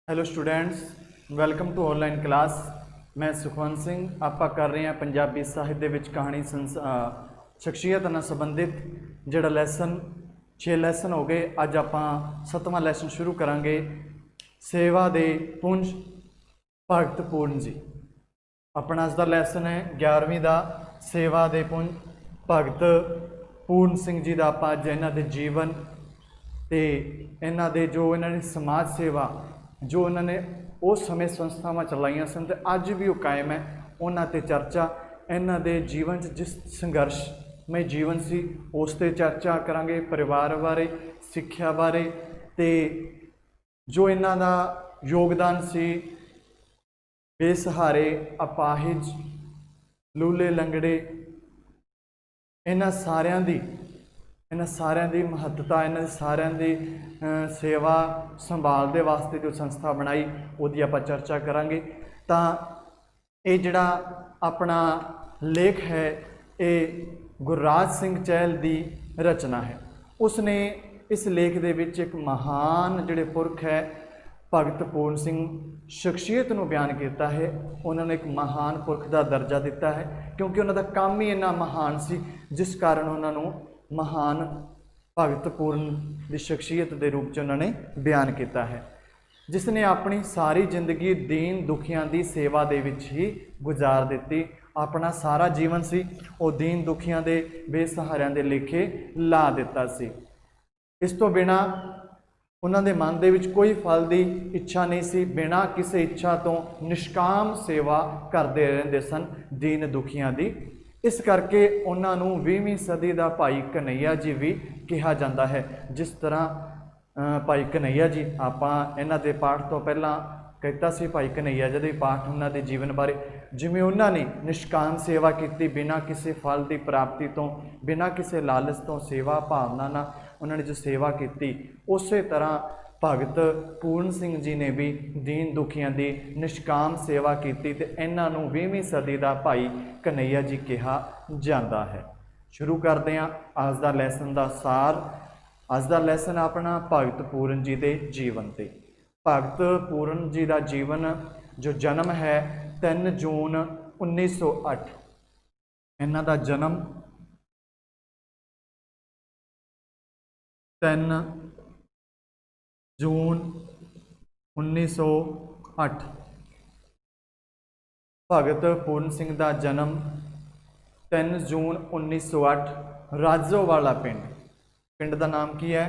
Hello students, welcome to online class. मैं सुखवंत सिंह। आपां कर रहे हैं पंजाबी साहित्य दे विच कहानी शख्सियत नाल संबंधित जिहड़ा लैसन 6 लैसन हो गए। अज आपां 7वां लैसन शुरू करांगे। सेवा दे पुंज भगत पूर्ण जी। अपना अज दा लैसन है 11वीं का सेवा दे पुंज भगत पूर्ण सिंह जी का। आपां अज इन्हां दे जीवन ते इन्हां दे जो इन्हां ने समाज सेवा जो उन्होंने उस समय संस्थावां चलाइया सन ते अज भी वो कायम है, उन्हां ते चर्चा इन्हां दे जीवन जिस संघर्षमय जीवन सी उस ते चर्चा करांगे। परिवार बारे, सिक्ख्या बारे ते जो इन्हां दा योगदान सी बेसहारे, अपाहिज, लूले लंगड़े, इन्हां सारियां दी महत्ता, इन्हां सारियां दी सेवा संभाल दे वास्ते जो संस्था बनाई उहदी आपां चर्चा करांगे। तां ये जिहड़ा अपना लेख है ये गुरराज सिंह चहल की रचना है। उसने इस लेख दे विच एक महान जिहड़े पुरख है भगत पूर्ण सिंह शख्सियत नूं बयान किया है। उन्होंने एक महान पुरख का दर्जा दिता है क्योंकि उन्होंने काम ही इन्ना महान सी जिस कारण उन्होंने महान भगत पूर्ण की शख्सियत के रूप में उन्होंने बयान किया है, जिसने अपनी सारी जिंदगी दीन दुखियां की सेवा दे विच ही गुजार दी। अपना सारा जीवन सी वो दीन दुखियां दे बेसहारियां दे लेखे ला दिता सी। इस तो बिना उन्होंने मन दे विच कोई फल की इच्छा नहीं सी। बिना किसी इच्छा तो निष्काम सेवा करते रहते सन दीन दुखियां की। इस करके उन्होंने 20वीं सदी का भाई कन्हैया जी भी कहा जाता है। जिस तरह भाई कन्हैया जी आपां इन्हां दे पाठ तो पहला कहता सी भाई कन्हैया जी के पाठ उन्होंने जीवन बारे, जिमें उन्होंने निष्काम सेवा की बिना किसी फल की प्राप्ति तो, बिना किसी लालच तो, सेवा भावना ना उन्होंने जो सेवा की, उस तरह भगत पूर्ण सिंह जी ने भी दीन दुखियां की निष्काम सेवा की ते इन्हां नूं 20वीं सदी का भाई कन्हैया जी कहा जाता है। शुरू करते हैं अज का लैसन का सार। अज का लैसन अपना भगत पूर्ण जी के जीवन से। भगत पूर्ण जी का जीवन जो जन्म है 3 जून 1908। इन्हां दा जन्म 3 जून 1908। भगत पूर्ण सिंह का जन्म 3 जून 1908 राजोवाला पिंड का नाम की है?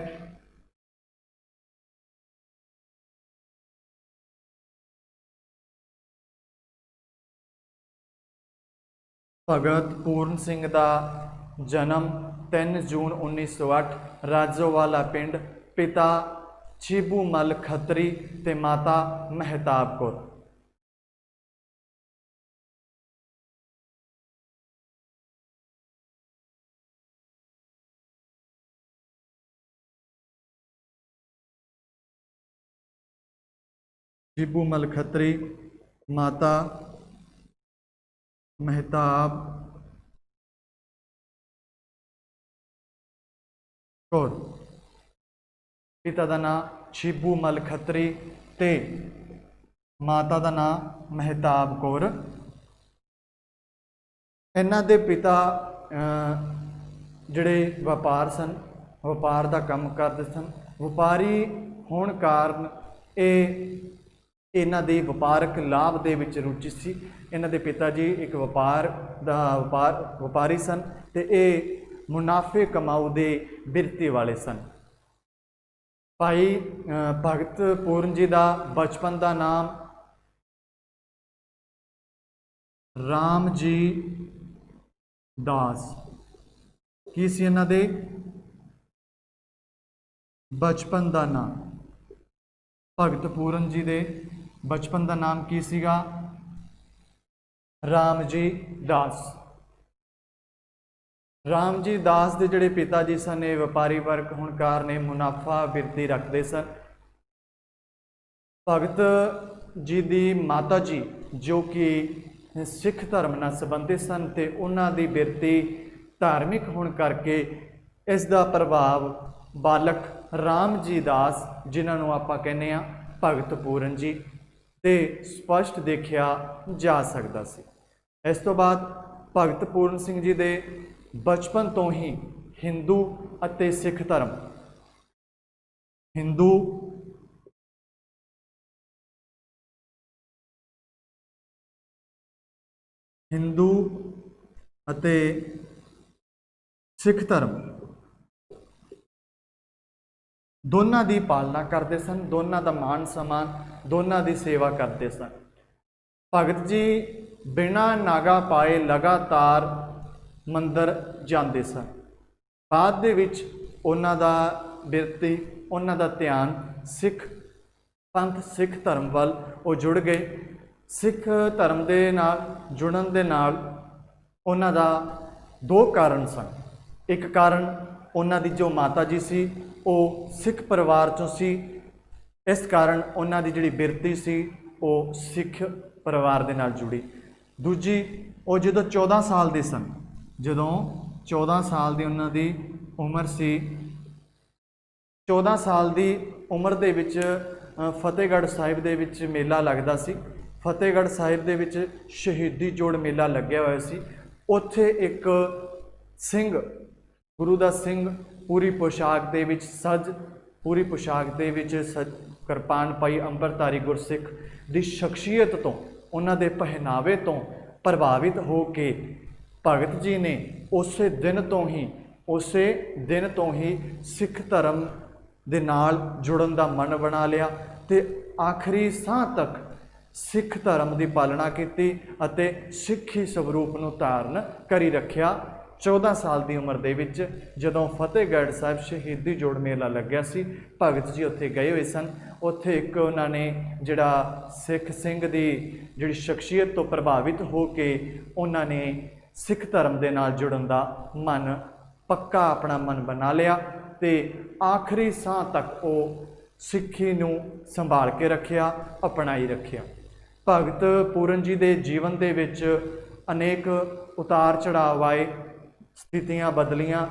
भगत पूर्ण सिंह का जन्म 3 जून 1908 राजोवाला पिंड। पिता छिबू मल खत्री ते माता महताब कौर। छिबू मल खत्री, माता महताब कौर। पिता का नाम छिबू मल खत्री ते माता का नाम महताब कौर। इन्हां दे पिता जिहड़े व्यापार सन, व्यापार का काम करते सन। व्यापारी होने कारण इन्हां दी व्यापारक लाभ दे विच रुचि सी। इन्हां दे पिता जी एक व्यापारी सन ते ये मुनाफे कमाऊ दे बिरती वाले सन। भाई भगत पूर्ण जी का बचपन का नाम राम जी दास की सी। इन्हां दे बचपन का नाम भगत पूर्ण जी दे बचपन का नाम की सीगा? राम जी दास। राम जी दास के जोड़े पिता जी सन ये व्यापारी वर्ग होने कारण मुनाफा बिरती रखते सन। भगत जी की माता जी जो कि सिख धर्म नाल संबंधित सन ते उन्हां दी बिरती धार्मिक होने करके इसका प्रभाव बालक राम जी दास जिन्होंने आपां कहने ਭਗਤ ਪੂਰਨ ਜੀ ਤੇ ਸਪਸ਼ਟ ਦੇਖਿਆ ਜਾ ਸਕਦਾ ਸੀ। ਇਸ ਤੋਂ ਬਾਅਦ ਭਗਤ ਪੂਰਨ ਸਿੰਘ ਜੀ ਦੇ ਬਚਪਨ ਤੋਂ ਹੀ ਹਿੰਦੂ ਅਤੇ ਸਿੱਖ ਧਰਮ ਹਿੰਦੂ ਅਤੇ ਸਿੱਖ ਧਰਮ ਦੋਨਾਂ ਦੀ ਪਾਲਣਾ ਕਰਦੇ ਸਨ, ਦੋਨਾਂ ਦਾ ਮਾਣ ਸਨਮਾਨ, ਦੋਨਾਂ ਦੀ ਸੇਵਾ ਕਰਦੇ ਸਨ। ਭਗਤ ਜੀ ਬਿਨਾਂ ਨਾਗਾ ਪਾਏ ਲਗਾਤਾਰ ਮੰਦਰ ਜਾਂਦੇ ਸਨ। ਬਾਅਦ ਦੇ ਵਿੱਚ ਉਹਨਾਂ ਦਾ ਬਿਰਤੀ, ਉਹਨਾਂ ਦਾ ਧਿਆਨ ਸਿੱਖ ਪੰਥ, ਸਿੱਖ ਧਰਮ ਵੱਲ ਉਹ ਜੁੜ ਗਏ। ਸਿੱਖ ਧਰਮ ਦੇ ਨਾਲ ਜੁੜਨ ਦੇ ਨਾਲ ਉਹਨਾਂ ਦਾ ਦੋ ਕਾਰਨ ਸਨ। ਇੱਕ ਕਾਰਨ ਉਹਨਾਂ ਦੀ ਜੋ ਮਾਤਾ ਜੀ ਸੀ ਉਹ ਸਿੱਖ ਪਰਿਵਾਰ ਚੋਂ ਸੀ, ਇਸ ਕਾਰਨ ਉਹਨਾਂ ਦੀ ਜਿਹੜੀ ਬਿਰਤੀ ਸੀ ਉਹ ਸਿੱਖ ਪਰਿਵਾਰ ਦੇ ਨਾਲ ਜੁੜੀ। ਦੂਜੀ, ਉਹ ਜਦੋਂ 14 ਸਾਲ ਦੇ ਸਨ, ਜਦੋਂ 14 ਸਾਲ ਦੀ ਉਹਨਾਂ ਦੀ ਉਮਰ ਸੀ, 14 ਸਾਲ ਦੀ ਉਮਰ ਦੇ ਵਿੱਚ ਫਤਿਹਗੜ੍ਹ ਸਾਹਿਬ ਦੇ ਵਿੱਚ ਮੇਲਾ ਲੱਗਦਾ ਸੀ। ਫਤਿਹਗੜ੍ਹ ਸਾਹਿਬ ਦੇ ਵਿੱਚ ਸ਼ਹੀਦੀ ਜੋੜ ਮੇਲਾ ਲੱਗਿਆ ਹੋਇਆ ਸੀ। ਉੱਥੇ ਇੱਕ ਸਿੰਘ, ਗੁਰੂ ਦਾ ਸਿੰਘ ਪੂਰੀ ਪੋਸ਼ਾਕ ਦੇ ਵਿੱਚ ਕਿਰਪਾਨ ਪਾਈ ਅੰਮ੍ਰਿਤਧਾਰੀ ਗੁਰਸਿੱਖ ਦੀ ਸ਼ਖਸੀਅਤ ਤੋਂ, ਉਹਨਾਂ ਦੇ ਪਹਿਨਾਵੇ ਤੋਂ ਪ੍ਰਭਾਵਿਤ ਹੋ ਕੇ ਭਗਤ ਜੀ ਨੇ ਉਸੇ ਦਿਨ ਤੋਂ ਹੀ ਸਿੱਖ ਧਰਮ ਦੇ ਨਾਲ ਜੁੜਨ ਦਾ ਮਨ ਬਣਾ ਲਿਆ ਤੇ ਆਖਰੀ ਸਾਹ ਤੱਕ ਸਿੱਖ ਧਰਮ ਦੀ ਪਾਲਣਾ ਕੀਤੀ ਅਤੇ ਸਿੱਖੀ ਸਵਰੂਪ ਨੂੰ ਧਾਰਨ ਕਰੀ ਰੱਖਿਆ। 14 ਸਾਲ ਦੀ ਉਮਰ ਦੇ ਵਿੱਚ ਜਦੋਂ ਫਤਿਹਗੜ੍ਹ ਸਾਹਿਬ ਸ਼ਹੀਦੀ ਜੋੜ ਮੇਲਾ ਲੱਗਿਆ ਸੀ, ਭਗਤ ਜੀ ਉੱਥੇ ਗਏ ਹੋਏ ਸਨ। ਉੱਥੇ ਇੱਕ ਉਹਨਾਂ ਨੇ ਜਿਹੜਾ ਸਿੱਖ ਸਿੰਘ ਦੀ ਜਿਹੜੀ ਸ਼ਖਸੀਅਤ ਤੋਂ ਪ੍ਰਭਾਵਿਤ ਹੋ ਕੇ ਉਹਨਾਂ ਨੇ ਸਿੱਖ ਧਰਮ ਦੇ ਨਾਲ ਜੁੜਨ ਦਾ ਮਨ ਪੱਕਾ ਆਪਣਾ ਮਨ ਬਣਾ ਲਿਆ ਤੇ ਆਖਰੀ ਸਾਹ ਤੱਕ ਉਹ ਸਿੱਖੀ ਨੂੰ ਸੰਭਾਲ ਕੇ ਰੱਖਿਆ, ਅਪਣਾਈ ਰੱਖਿਆ। ਭਗਤ ਪੂਰਨ ਜੀ ਦੇ ਜੀਵਨ ਦੇ ਵਿੱਚ ਅਨੇਕ ਉਤਾਰ ਚੜ੍ਹਾਅ ਆਏ, ਸਥਿਤੀਆਂ ਬਦਲੀਆਂ।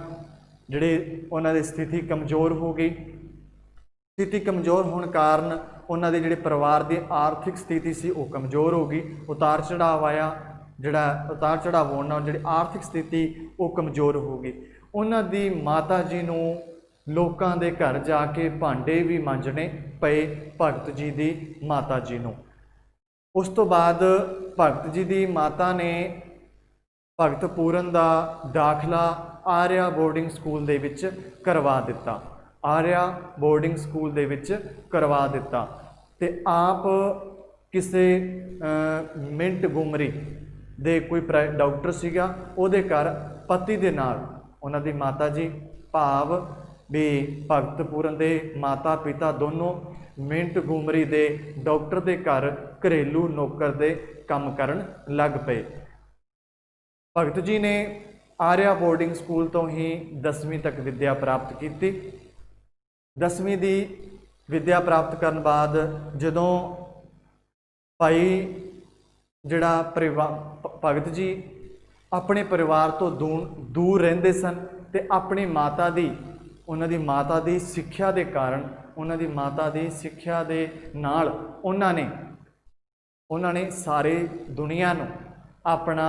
ਜਿਹੜੇ ਉਹਨਾਂ ਦੀ ਸਥਿਤੀ ਕਮਜ਼ੋਰ ਹੋ ਗਈ, ਸਥਿਤੀ ਕਮਜ਼ੋਰ ਹੋਣ ਕਾਰਨ ਉਹਨਾਂ ਦੇ ਜਿਹੜੇ ਪਰਿਵਾਰ ਦੀ ਆਰਥਿਕ ਸਥਿਤੀ ਸੀ ਉਹ ਕਮਜ਼ੋਰ ਹੋ ਗਈ। ਉਤਾਰ ਚੜ੍ਹਾਅ ਆਇਆ, ਜਿਹੜਾ ਉਤਾਰ ਚੜ੍ਹਾਅ ਹੋਣ ਨਾਲ ਜਿਹੜੀ ਆਰਥਿਕ ਸਥਿਤੀ ਉਹ ਕਮਜ਼ੋਰ ਹੋ ਗਈ। ਉਹਨਾਂ ਦੀ ਮਾਤਾ ਜੀ ਨੂੰ ਲੋਕਾਂ ਦੇ ਘਰ ਜਾ ਕੇ ਭਾਂਡੇ ਵੀ ਮਾਂਜਣੇ ਪਏ, ਭਗਤ ਜੀ ਦੀ ਮਾਤਾ ਜੀ ਨੂੰ। ਉਸ ਤੋਂ ਬਾਅਦ ਭਗਤ ਜੀ ਦੀ ਮਾਤਾ ਨੇ ਭਗਤ ਪੂਰਨ ਦਾ ਦਾਖਲਾ ਆਰਿਆ ਬੋਰਡਿੰਗ ਸਕੂਲ ਦੇ ਵਿੱਚ ਕਰਵਾ ਦਿੱਤਾ। ਆਰਿਆ ਬੋਰਡਿੰਗ ਸਕੂਲ ਦੇ ਵਿੱਚ ਕਰਵਾ ਦਿੱਤਾ ਤੇ ਆਪ ਕਿਸੇ ਮਿੰਟਗੁਮਰੀ ਦੇ ਕੋਈ ਡਾਕਟਰ ਸੀਗਾ, ਉਹਦੇ ਘਰ ਪਤੀ ਦੇ ਨਾਲ ਉਹਨਾਂ ਦੀ ਮਾਤਾ ਜੀ, ਭਾਵ ਵੀ ਭਗਤ ਪੂਰਨ ਦੇ ਮਾਤਾ ਪਿਤਾ ਦੋਨੋਂ ਮਿੰਟਗੁਮਰੀ ਦੇ ਡਾਕਟਰ ਦੇ ਘਰ ਘਰੇਲੂ ਨੌਕਰ ਦੇ ਕੰਮ ਕਰਨ ਲੱਗ ਪਏ। ਭਗਤ ਜੀ ਨੇ ਆਰਿਆ ਬੋਰਡਿੰਗ ਸਕੂਲ ਤੋਂ ਹੀ 10ਵੀਂ ਤੱਕ ਵਿੱਦਿਆ ਪ੍ਰਾਪਤ ਕੀਤੀ। 10ਵੀਂ ਦੀ ਵਿੱਦਿਆ ਪ੍ਰਾਪਤ ਕਰਨ ਬਾਅਦ ਜਦੋਂ ਭਾਈ ਜਿਹੜਾ ਭਗਤ ਜੀ ਆਪਣੇ ਪਰਿਵਾਰ ਤੋਂ ਦੂਰ ਰਹਿੰਦੇ ਸਨ ਤੇ ਆਪਣੀ ਮਾਤਾ ਦੀ, ਉਹਨਾਂ ਦੀ ਮਾਤਾ ਦੀ ਸਿੱਖਿਆ ਦੇ ਕਾਰਨ, ਉਹਨਾਂ ਦੀ ਮਾਤਾ ਦੀ ਸਿੱਖਿਆ ਦੇ ਨਾਲ ਉਹਨਾਂ ਨੇ ਸਾਰੇ ਦੁਨੀਆ ਨੂੰ ਆਪਣਾ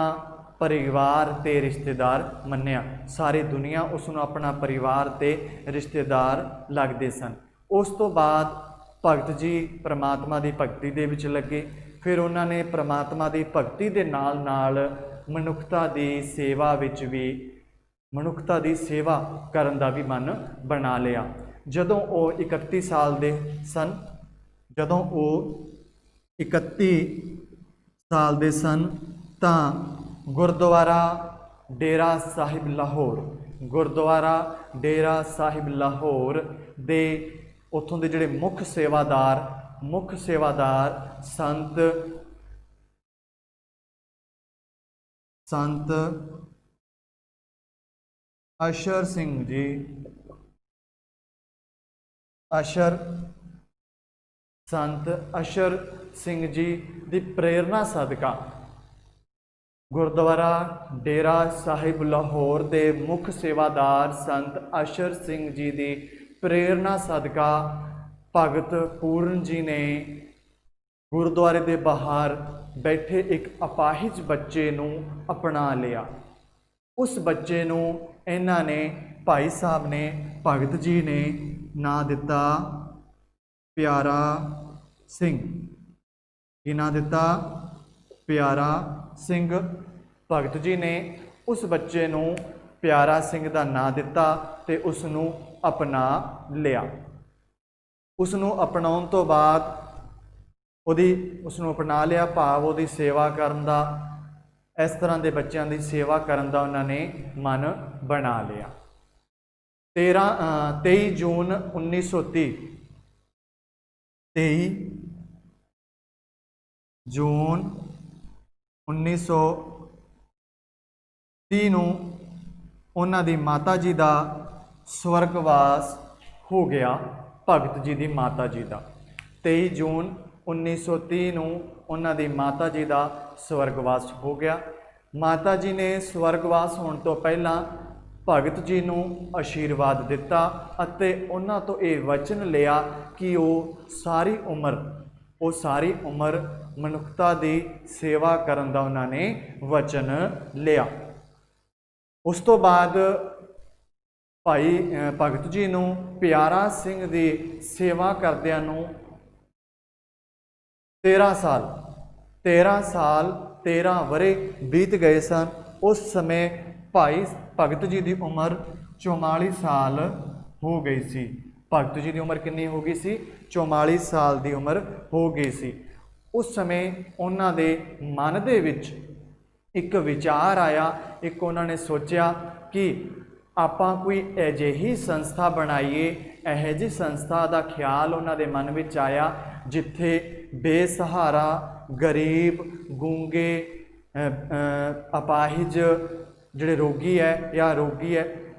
ਪਰਿਵਾਰ ਤੇ ਰਿਸ਼ਤੇਦਾਰ ਮੰਨਿਆ। ਸਾਰੀ ਦੁਨੀਆ ਉਸ ਨੂੰ ਆਪਣਾ ਪਰਿਵਾਰ ਤੇ ਰਿਸ਼ਤੇਦਾਰ ਲੱਗਦੇ ਸਨ। ਉਸ ਤੋਂ ਬਾਅਦ ਭਗਤ ਜੀ ਪ੍ਰਮਾਤਮਾ ਦੀ ਭਗਤੀ ਦੇ ਵਿੱਚ ਲੱਗੇ। ਫਿਰ ਉਹਨਾਂ ਨੇ ਪ੍ਰਮਾਤਮਾ ਦੀ ਭਗਤੀ ਦੇ ਨਾਲ ਨਾਲ ਮਨੁੱਖਤਾ ਦੀ ਸੇਵਾ ਵਿੱਚ ਵੀ, ਮਨੁੱਖਤਾ ਦੀ ਸੇਵਾ ਕਰਨ ਦਾ ਵੀ ਮਨ ਬਣਾ ਲਿਆ। ਜਦੋਂ ਉਹ 31 ਸਾਲ ਦੇ ਸਨ, ਤਾਂ ਗੁਰਦੁਆਰਾ ਡੇਰਾ ਸਾਹਿਬ ਲਾਹੌਰ ਦੇ ਉੱਥੋਂ ਦੇ ਜਿਹੜੇ ਮੁੱਖ ਸੇਵਾਦਾਰ ਸੰਤ ਅਸ਼ਰ ਸਿੰਘ ਜੀ ਦੀ ਪ੍ਰੇਰਨਾ ਸਦਕਾ ਗੁਰਦੁਆਰਾ ਡੇਰਾ ਸਾਹਿਬ ਲਾਹੌਰ ਦੇ ਮੁੱਖ ਸੇਵਾਦਾਰ ਸੰਤ ਅਸ਼ਰ ਸਿੰਘ ਜੀ ਦੀ ਪ੍ਰੇਰਨਾ ਸਦਕਾ ਭਗਤ ਪੂਰਨ ਜੀ ਨੇ ਗੁਰਦੁਆਰੇ ਦੇ ਬਾਹਰ ਬੈਠੇ ਇੱਕ ਅਪਾਹਿਜ ਬੱਚੇ ਨੂੰ ਅਪਣਾ ਲਿਆ। ਉਸ ਬੱਚੇ ਨੂੰ ਇਹਨਾਂ ਨੇ, ਭਾਈ ਸਾਹਿਬ ਨੇ, ਭਗਤ ਜੀ ਨੇ ਨਾਂ ਦਿੱਤਾ ਪਿਆਰਾ ਸਿੰਘ। ਕੀ ਨਾਂ ਦਿੱਤਾ? ਪਿਆਰਾ ਸਿੰਘ। ਭਗਤ ਜੀ ਨੇ ਉਸ ਬੱਚੇ ਨੂੰ ਪਿਆਰਾ ਸਿੰਘ ਦਾ ਨਾਂ ਦਿੱਤਾ ਤੇ ਉਸ ਨੂੰ ਅਪਣਾ ਲਿਆ। ਉਸ ਨੂੰ ਅਪਣਾਉਣ ਤੋਂ ਬਾਅਦ ਉਸ ਨੂੰ ਅਪਣਾ ਲਿਆ, ਭਾਵ ਉਹਦੀ ਸੇਵਾ ਕਰਨ ਦਾ, ਇਸ ਤਰ੍ਹਾਂ ਦੇ ਬੱਚਿਆਂ ਦੀ ਸੇਵਾ ਕਰਨ ਦਾ ਉਹਨਾਂ ਨੇ ਮਨ ਬਣਾ ਲਿਆ। 23 ਜੂਨ 1930 23 ਜੂਨ 1930 ਨੂੰ ਉਹਨਾਂ ਦੀ ਮਾਤਾ ਜੀ ਦਾ ਸਵਰਗਵਾਸ ਹੋ ਗਿਆ। ਭਗਤ ਜੀ ਦੀ ਮਾਤਾ ਜੀ ਦਾ 23 ਜੂਨ 1930 ਨੂੰ ਉਹਨਾਂ ਦੀ ਮਾਤਾ ਜੀ ਦਾ ਸਵਰਗਵਾਸ ਹੋ ਗਿਆ। ਮਾਤਾ ਜੀ ਨੇ ਸਵਰਗਵਾਸ ਹੋਣ ਤੋਂ ਪਹਿਲਾਂ ਭਗਤ ਜੀ ਨੂੰ ਆਸ਼ੀਰਵਾਦ ਦਿੱਤਾ ਅਤੇ ਉਹਨਾਂ ਤੋਂ ਇਹ ਵਚਨ ਲਿਆ ਕਿ ਉਹ ਸਾਰੀ ਉਮਰ ਮਨੁੱਖਤਾ ਦੀ ਸੇਵਾ ਕਰਨ ਦਾ ਉਹਨਾਂ ਨੇ ਵਚਨ ਲਿਆ। ਉਸ ਤੋਂ ਬਾਅਦ ਭਾਈ ਭਗਤ ਜੀ ਨੂੰ ਪਿਆਰਾ ਸਿੰਘ ਦੀ ਸੇਵਾ ਕਰਦਿਆਂ ਨੂੰ 13 ਵਰੇ ਬੀਤ ਗਏ ਸਨ। ਉਸ ਸਮੇਂ ਭਾਈ ਭਗਤ ਜੀ ਦੀ ਉਮਰ 44 ਸਾਲ ਹੋ ਗਈ ਸੀ। ਭਗਤ ਜੀ ਦੀ ਉਮਰ ਕਿੰਨੀ ਹੋ ਗਈ ਸੀ? 44 ਸਾਲ ਦੀ ਉਮਰ ਹੋ ਗਈ ਸੀ। ਉਸ ਸਮੇਂ ਉਹਨਾਂ ਦੇ ਮਨ ਦੇ ਵਿੱਚ ਇੱਕ ਵਿਚਾਰ ਆਇਆ, ਇੱਕ ਉਹਨਾਂ ਨੇ ਸੋਚਿਆ ਕਿ ਆਪਾਂ ਕੋਈ ਅਜਿਹੀ ਸੰਸਥਾ ਬਣਾਈਏ। ਇਹੋ ਜਿਹੀ ਸੰਸਥਾ ਦਾ ਖਿਆਲ ਉਹਨਾਂ ਦੇ ਮਨ ਵਿੱਚ ਆਇਆ ਜਿੱਥੇ ਬੇਸਹਾਰਾ, ਗਰੀਬ, ਗੂੰਗੇ, ਅਪਾਹਿਜ ਜਿਹੜੇ ਰੋਗੀ ਹੈ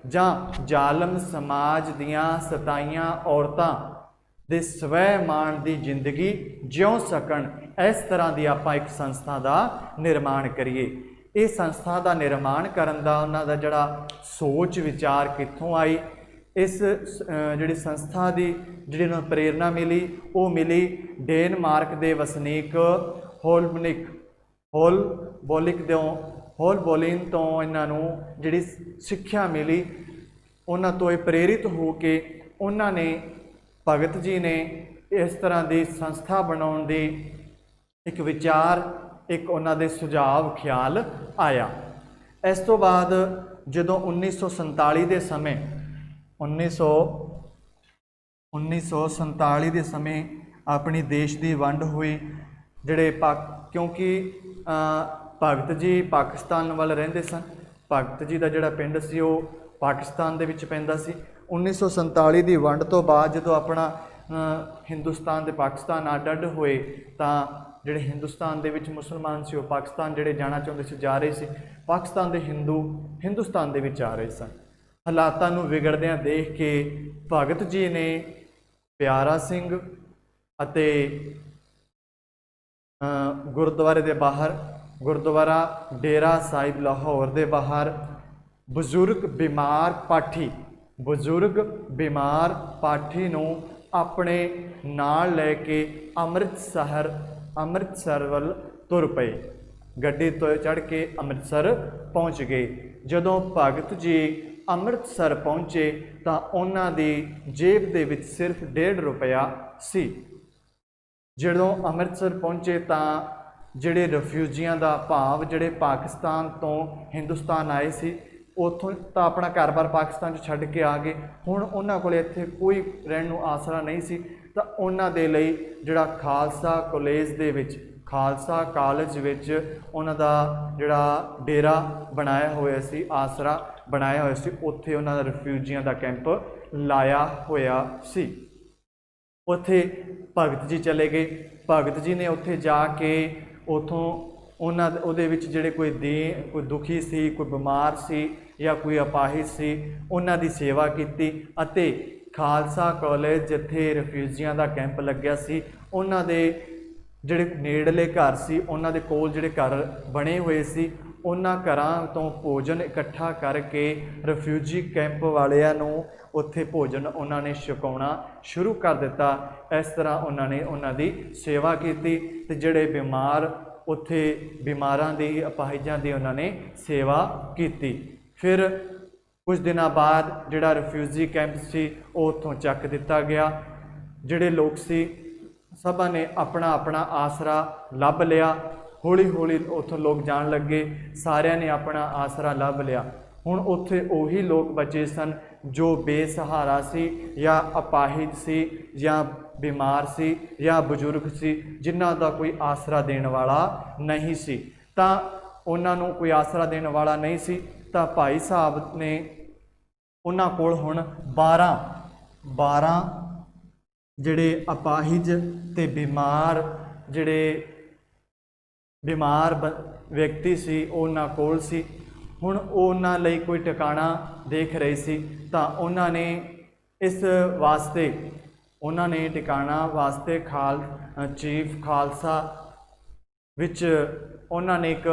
ਜਾਂ ਜ਼ਾਲਮ ਸਮਾਜ ਦੀਆਂ ਸਤਾਈਆਂ ਔਰਤਾਂ ਦੇ ਸਵੈਮਾਣ ਦੀ ਜ਼ਿੰਦਗੀ ਜਿਉ ਸਕਣ, ਇਸ ਤਰ੍ਹਾਂ ਦੀ ਆਪਾਂ ਇੱਕ ਸੰਸਥਾ ਦਾ ਨਿਰਮਾਣ ਕਰੀਏ। ਇਹ ਸੰਸਥਾ ਦਾ ਨਿਰਮਾਣ ਕਰਨ ਦਾ ਉਹਨਾਂ ਦਾ ਜਿਹੜਾ ਸੋਚ ਵਿਚਾਰ ਕਿੱਥੋਂ ਆਈ? ਇਸ ਜਿਹੜੀ ਸੰਸਥਾ ਦੀ ਜਿਹੜੀ ਉਹਨਾਂ ਨੂੰ ਪ੍ਰੇਰਨਾ ਮਿਲੀ, ਉਹ ਮਿਲੀ ਡੈਨਮਾਰਕ ਦੇ ਵਸਨੀਕ ਹੋਲਬੋਲਿਨ ਤੋਂ ਇਹਨਾਂ ਨੂੰ ਜਿਹੜੀ ਸਿੱਖਿਆ ਮਿਲੀ। ਉਹਨਾਂ ਤੋਂ ਇਹ ਪ੍ਰੇਰਿਤ ਹੋ ਕੇ ਉਹਨਾਂ ਨੇ, ਭਗਤ ਜੀ ਨੇ ਇਸ ਤਰ੍ਹਾਂ ਦੀ ਸੰਸਥਾ ਬਣਾਉਣ ਦੀ ਇੱਕ ਵਿਚਾਰ, ਇੱਕ ਉਹਨਾਂ ਦੇ ਸੁਝਾਅ ਖਿਆਲ ਆਇਆ। ਇਸ ਤੋਂ ਬਾਅਦ ਜਦੋਂ 1947 ਦੇ ਸਮੇਂ 1947 ਦੇ ਸਮੇਂ ਆਪਣੀ ਦੇਸ਼ ਦੀ ਵੰਡ ਹੋਈ, ਕਿਉਂਕਿ ਭਗਤ ਜੀ ਪਾਕਿਸਤਾਨ ਵੱਲ ਰਹਿੰਦੇ ਸਨ। ਭਗਤ ਜੀ ਦਾ ਜਿਹੜਾ ਪਿੰਡ ਸੀ ਉਹ ਪਾਕਿਸਤਾਨ ਦੇ ਵਿੱਚ ਪੈਂਦਾ ਸੀ। 1947 ਦੀ ਵੰਡ ਤੋਂ ਬਾਅਦ ਜਦੋਂ ਆਪਣਾ ਹਿੰਦੁਸਤਾਨ ਤੇ ਪਾਕਿਸਤਾਨ ਅੱਡ ਹੋਏ ਤਾਂ ਜਿਹੜੇ ਹਿੰਦੁਸਤਾਨ ਦੇ ਵਿੱਚ ਮੁਸਲਮਾਨ ਸੀ ਉਹ ਪਾਕਿਸਤਾਨ ਜਿਹੜੇ ਜਾਣਾ ਚਾਹੁੰਦੇ ਸੀ ਜਾ ਰਹੇ ਸੀ। ਪਾਕਿਸਤਾਨ ਦੇ ਹਿੰਦੂ ਹਿੰਦੁਸਤਾਨ ਦੇ ਵਿੱਚ ਆ ਰਹੇ ਸਨ। ਹਾਲਾਤਾਂ ਨੂੰ ਵਿਗੜਦਿਆਂ ਦੇਖ ਕੇ ਭਗਤ ਜੀ ਨੇ ਪਿਆਰਾ ਸਿੰਘ ਅਤੇ ਗੁਰਦੁਆਰੇ ਦੇ ਬਾਹਰ, ਗੁਰਦੁਆਰਾ ਡੇਰਾ ਸਾਹਿਬ ਲਾਹੌਰ ਦੇ ਬਾਹਰ ਬਜ਼ੁਰਗ ਬਿਮਾਰ ਪਾਠੀ ਨੂੰ ਆਪਣੇ ਨਾਲ ਲੈ ਕੇ ਅੰਮ੍ਰਿਤਸਰ ਵੱਲ ਤੁਰ ਪਏ। ਗੱਡੀ ਤੋਂ ਚੜ੍ਹ ਕੇ ਅੰਮ੍ਰਿਤਸਰ ਪਹੁੰਚ ਗਏ। ਜਦੋਂ ਭਗਤ ਜੀ ਅੰਮ੍ਰਿਤਸਰ ਪਹੁੰਚੇ ਤਾਂ ਉਹਨਾਂ ਦੀ ਜੇਬ ਦੇ ਵਿੱਚ ਸਿਰਫ 1.5 ਰੁਪਇਆ ਸੀ। ਜਦੋਂ ਅੰਮ੍ਰਿਤਸਰ ਪਹੁੰਚੇ ਤਾਂ ਜਿਹੜੇ ਰਿਫਿਊਜੀਆਂ ਦਾ ਭਾਵ ਜਿਹੜੇ ਪਾਕਿਸਤਾਨ ਤੋਂ ਹਿੰਦੁਸਤਾਨ ਆਏ ਸੀ, ਉੱਥੋਂ ਤਾਂ ਆਪਣਾ ਘਰ-ਬਾਰ ਪਾਕਿਸਤਾਨ 'ਚ ਛੱਡ ਕੇ ਆ ਗਏ। ਹੁਣ ਉਹਨਾਂ ਕੋਲ ਇੱਥੇ ਕੋਈ ਰਹਿਣ ਨੂੰ ਆਸਰਾ ਨਹੀਂ ਸੀ। ਤਾਂ ਉਹਨਾਂ ਦੇ ਲਈ ਜਿਹੜਾ ਖਾਲਸਾ ਕਾਲਜ ਵਿੱਚ ਉਹਨਾਂ ਦਾ ਜਿਹੜਾ ਡੇਰਾ ਬਣਾਇਆ ਹੋਇਆ ਸੀ, ਆਸਰਾ ਬਣਾਇਆ ਹੋਇਆ ਸੀ, ਉੱਥੇ ਉਹਨਾਂ ਦਾ ਰਿਫਿਊਜੀਆਂ ਦਾ ਕੈਂਪ ਲਾਇਆ ਹੋਇਆ ਸੀ। ਉੱਥੇ ਭਗਤ ਜੀ ਚਲੇ ਗਏ। ਭਗਤ ਜੀ ਨੇ ਉੱਥੇ ਜਾ ਕੇ ਉਹਦੇ ਵਿੱਚ ਜਿਹੜੇ ਕੋਈ ਦੁਖੀ ਸੀ, ਕੋਈ ਬਿਮਾਰ ਸੀ ਜਾਂ ਕੋਈ ਅਪਾਹਿਜ ਸੀ, ਉਹਨਾਂ ਦੀ ਸੇਵਾ ਕੀਤੀ ਅਤੇ ਖਾਲਸਾ ਕਾਲਜ ਜਿੱਥੇ ਰਿਫਿਊਜੀਆਂ ਦਾ ਕੈਂਪ ਲੱਗਿਆ ਸੀ, ਉਹਨਾਂ ਦੇ ਜਿਹੜੇ ਨੇੜਲੇ ਘਰ ਸੀ, ਉਹਨਾਂ ਦੇ ਕੋਲ ਜਿਹੜੇ ਘਰ ਬਣੇ ਹੋਏ ਸੀ, ਉਹਨਾਂ ਘਰਾਂ ਤੋਂ ਭੋਜਨ ਇਕੱਠਾ ਕਰਕੇ ਰਿਫਿਊਜੀ ਕੈਂਪ ਵਾਲਿਆਂ ਨੂੰ ਉੱਥੇ ਭੋਜਨ ਉਹਨਾਂ ਨੇ ਛਕਾਉਣਾ ਸ਼ੁਰੂ ਕਰ ਦਿੱਤਾ। ਇਸ ਤਰ੍ਹਾਂ ਉਹਨਾਂ ਨੇ ਉਹਨਾਂ ਦੀ ਸੇਵਾ ਕੀਤੀ ਤੇ ਜਿਹੜੇ ਬਿਮਾਰ ਉੱਥੇ ਬਿਮਾਰਾਂ ਦੀ ਅਪਾਹਿਜਾਂ ਦੀ ਉਹਨਾਂ ਨੇ ਸੇਵਾ ਕੀਤੀ। ਫਿਰ ਕੁਝ ਦਿਨਾਂ ਬਾਅਦ ਜਿਹੜਾ ਰਿਫਿਊਜੀ ਕੈਂਪ ਸੀ ਉਹ ਉੱਥੋਂ ਚੱਕ ਦਿੱਤਾ ਗਿਆ। ਜਿਹੜੇ ਲੋਕ ਸੀ ਸਭਾਂ ਨੇ ਆਪਣਾ ਆਪਣਾ ਆਸਰਾ ਲੱਭ ਲਿਆ। ਹੌਲੀ ਹੌਲੀ ਉੱਥੋਂ ਲੋਕ ਜਾਣ ਲੱਗੇ, ਸਾਰਿਆਂ ਨੇ ਆਪਣਾ ਆਸਰਾ ਲੱਭ ਲਿਆ। ਹੁਣ ਉੱਥੇ ਉਹੀ ਲੋਕ ਬਚੇ ਸਨ ਜੋ ਬੇਸਹਾਰਾ ਸੀ ਜਾਂ ਅਪਾਹਿਜ ਸੀ ਜਾਂ ਬਿਮਾਰ ਸੀ ਜਾਂ ਬਜ਼ੁਰਗ ਸੀ, ਜਿਨ੍ਹਾਂ ਦਾ ਕੋਈ ਆਸਰਾ ਦੇਣ ਵਾਲਾ ਨਹੀਂ ਸੀ। ਤਾਂ ਉਹਨਾਂ ਨੂੰ ਕੋਈ ਆਸਰਾ ਦੇਣ ਵਾਲਾ ਨਹੀਂ ਸੀ ਤਾਂ ਭਾਈ ਸਾਹਿਬ ਨੇ ਉਹਨਾਂ ਕੋਲ ਹੁਣ 12 ਜਿਹੜੇ ਅਪਾਹਿਜ ਤੇ ਬਿਮਾਰ ਜਿਹੜੇ ਬਿਮਾਰ ਵਿਅਕਤੀ ਸੀ ਉਹਨਾਂ ਕੋਲ ਸੀ। ਹੁਣ ਉਹਨਾਂ ਲਈ ਕੋਈ ਟਿਕਾਣਾ ਦੇਖ ਰਹੇ ਸੀ ਤਾਂ ਉਹਨਾਂ ਨੇ ਇਸ ਵਾਸਤੇ ਉਹਨਾਂ ਨੇ ਟਿਕਾਣਾ ਵਾਸਤੇ ਚੀਫ ਖਾਲਸਾ ਵਿੱਚ ਉਹਨਾਂ ਨੇ ਇੱਕ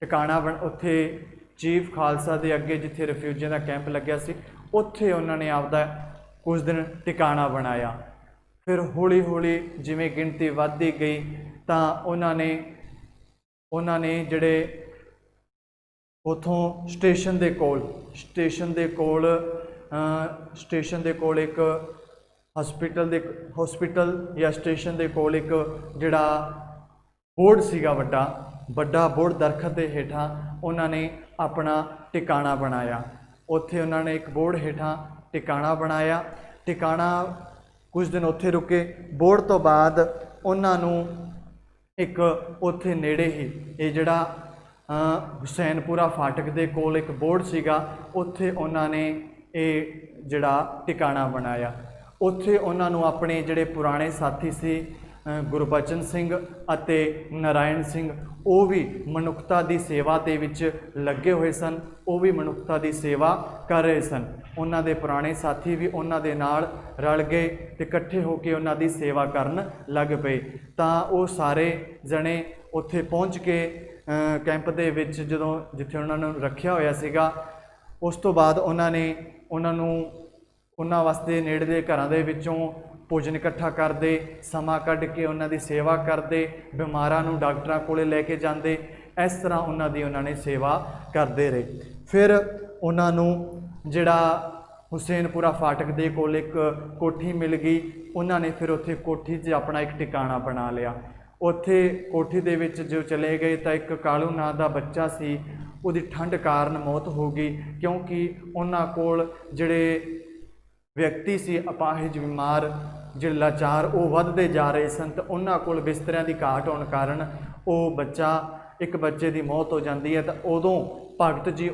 ਟਿਕਾਣਾ ਉੱਥੇ ਚੀਫ ਖਾਲਸਾ ਦੇ ਅੱਗੇ ਜਿੱਥੇ ਰਿਫਿਊਜੀਆਂ ਦਾ ਕੈਂਪ ਲੱਗਿਆ ਸੀ ਉੱਥੇ ਉਹਨਾਂ ਨੇ ਆਪਦਾ ਕੁਝ ਦਿਨ ਟਿਕਾਣਾ ਬਣਾਇਆ। ਫਿਰ ਹੌਲੀ ਹੌਲੀ ਜਿਵੇਂ ਗਿਣਤੀ ਵੱਧਦੀ ਗਈ ਤਾਂ ਉਹਨਾਂ ਨੇ ਜਿਹੜੇ ਉੱਥੋਂ ਸਟੇਸ਼ਨ ਦੇ ਕੋਲ ਇੱਕ ਹਸਪੀਟਲ ਜਾਂ ਸਟੇਸ਼ਨ ਦੇ ਕੋਲ ਇੱਕ ਜਿਹੜਾ ਬੋਰਡ ਸੀਗਾ ਵੱਡਾ ਬੋਰਡ ਦਰਖਤ ਦੇ ਹੇਠਾਂ ਉਹਨਾਂ ਨੇ ਆਪਣਾ ਟਿਕਾਣਾ ਬਣਾਇਆ। ਉੱਥੇ ਉਹਨਾਂ ਨੇ ਇੱਕ ਬੋਰਡ ਹੇਠਾਂ ਟਿਕਾਣਾ ਬਣਾਇਆ। ਟਿਕਾਣਾ ਕੁਝ ਦਿਨ ਉੱਥੇ ਰੁਕੇ। ਬੋਰਡ ਤੋਂ ਬਾਅਦ ਉਹਨਾਂ ਨੂੰ ਇੱਕ ਉੱਥੇ ਨੇੜੇ ਹੀ ਇਹ ਜਿਹੜਾ ਹੁਸੈਨਪੁਰਾ ਫਾਟਕ ਦੇ ਕੋਲ ਇੱਕ ਬੋਰਡ ਸੀਗਾ, ਉੱਥੇ ਉਹਨਾਂ ਨੇ ਇਹ ਜਿਹੜਾ ਟਿਕਾਣਾ ਬਣਾਇਆ। ਉੱਥੇ ਉਹਨਾਂ ਨੂੰ ਆਪਣੇ ਜਿਹੜੇ ਪੁਰਾਣੇ ਸਾਥੀ ਸੀ ਗੁਰਬਚਨ ਸਿੰਘ ਅਤੇ ਨਾਰਾਇਣ ਸਿੰਘ, ਉਹ ਵੀ ਮਨੁੱਖਤਾ ਦੀ ਸੇਵਾ ਦੇ ਵਿੱਚ ਲੱਗੇ ਹੋਏ ਸਨ, ਉਹ ਵੀ ਮਨੁੱਖਤਾ ਦੀ ਸੇਵਾ ਕਰ ਰਹੇ ਸਨ। ਉਹਨਾਂ ਦੇ ਪੁਰਾਣੇ ਸਾਥੀ ਵੀ ਉਹਨਾਂ ਦੇ ਨਾਲ ਰਲ ਗਏ ਅਤੇ ਇਕੱਠੇ ਹੋ ਕੇ ਉਹਨਾਂ ਦੀ ਸੇਵਾ ਕਰਨ ਲੱਗ ਪਏ। ਤਾਂ ਉਹ ਸਾਰੇ ਜਣੇ ਉੱਥੇ ਪਹੁੰਚ ਕੇ ਕੈਂਪ ਦੇ ਵਿੱਚ ਜਿੱਥੇ ਉਹਨਾਂ ਨੂੰ ਰੱਖਿਆ ਹੋਇਆ ਸੀਗਾ, ਉਸ ਤੋਂ ਬਾਅਦ ਉਹਨਾਂ ਵਾਸਤੇ ਨੇੜੇ ਦੇ ਘਰਾਂ ਦੇ ਵਿੱਚੋਂ ਭੋਜਨ ਇਕੱਠਾ ਕਰਦੇ, ਸਮਾਂ ਕੱਢ ਕੇ ਉਹਨਾਂ ਦੀ ਸੇਵਾ ਕਰਦੇ, ਬਿਮਾਰਾਂ ਨੂੰ ਡਾਕਟਰਾਂ ਕੋਲੇ ਲੈ ਕੇ ਜਾਂਦੇ। ਇਸ ਤਰ੍ਹਾਂ ਉਹਨਾਂ ਨੇ ਸੇਵਾ ਕਰਦੇ ਰਹੇ। ਫਿਰ ਉਹਨਾਂ ਨੂੰ ਜਿਹੜਾ ਹੁਸੈਨਪੁਰਾ ਫਾਟਕ ਦੇ ਕੋਲ ਇੱਕ ਕੋਠੀ ਮਿਲ ਗਈ। ਉਹਨਾਂ ਨੇ ਫਿਰ ਉੱਥੇ ਕੋਠੀ 'ਚ ਆਪਣਾ ਇੱਕ ਟਿਕਾਣਾ ਬਣਾ ਲਿਆ। ਉੱਥੇ ਕੋਠੀ ਦੇ ਵਿੱਚ ਜੋ ਚਲੇ ਗਏ ਤਾਂ ਇੱਕ ਕਾਲੂ ਨਾਂ ਦਾ ਬੱਚਾ ਸੀ, ਉਹਦੀ ਠੰਡ ਕਾਰਨ ਮੌਤ ਹੋ ਗਈ, ਕਿਉਂਕਿ ਉਹਨਾਂ ਕੋਲ ਜਿਹੜੇ ਵਿਅਕਤੀ ਸੀ ਅਪਾਹਿਜ ਬਿਮਾਰ ਜਿਹੜੇ ਲਾਚਾਰ ਉਹ ਵੱਧਦੇ ਜਾ ਰਹੇ ਸਨ ਤਾਂ ਉਹਨਾਂ ਕੋਲ ਬਿਸਤਰਿਆਂ ਦੀ ਘਾਟ ਹੋਣ ਕਾਰਨ ਇੱਕ ਬੱਚੇ ਦੀ ਮੌਤ ਹੋ ਜਾਂਦੀ ਹੈ। ਤਾਂ ਉਦੋਂ ਭਗਤ ਜੀ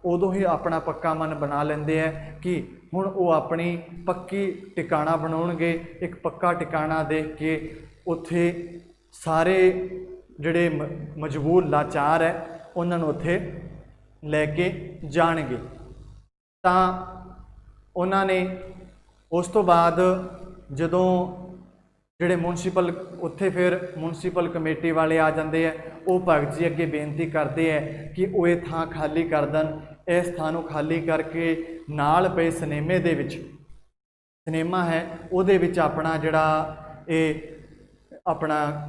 ਉਦੋਂ ਹੀ ਆਪਣਾ ਪੱਕਾ ਮਨ ਬਣਾ ਲੈਂਦੇ ਹੈ ਕਿ ਹੁਣ ਉਹ ਆਪਣੀ ਪੱਕੀ ਟਿਕਾਣਾ ਬਣਾਉਣਗੇ। ਇੱਕ ਪੱਕਾ ਟਿਕਾਣਾ ਦੇਖ ਕੇ ਉੱਥੇ ਸਾਰੇ ਜਿਹੜੇ ਮਜਬੂਰ ਲਾਚਾਰ ਹੈ ਉਹਨਾਂ ਨੂੰ ਉੱਥੇ ਲੈ ਕੇ ਜਾਣਗੇ। ਤਾਂ ਉਹਨਾਂ ਨੇ ਉਸ ਤੋਂ ਬਾਅਦ ਜਦੋਂ ਜਿਹੜੇ ਮਿਊਨਸਿਪਲ ਕਮੇਟੀ ਵਾਲੇ ਆ ਜਾਂਦੇ ਹੈ, ਉਹ ਭਗਤ ਜੀ ਅੱਗੇ ਬੇਨਤੀ ਕਰਦੇ ਹੈ ਕਿ ਉਹ ਇਹ ਥਾਂ ਖਾਲੀ ਕਰ ਦੇਣ। ਇਸ ਥਾਂ ਨੂੰ ਖਾਲੀ ਕਰਕੇ ਨਾਲ ਪਏ ਸਿਨੇਮਾ ਹੈ ਉਹਦੇ ਵਿੱਚ ਆਪਣਾ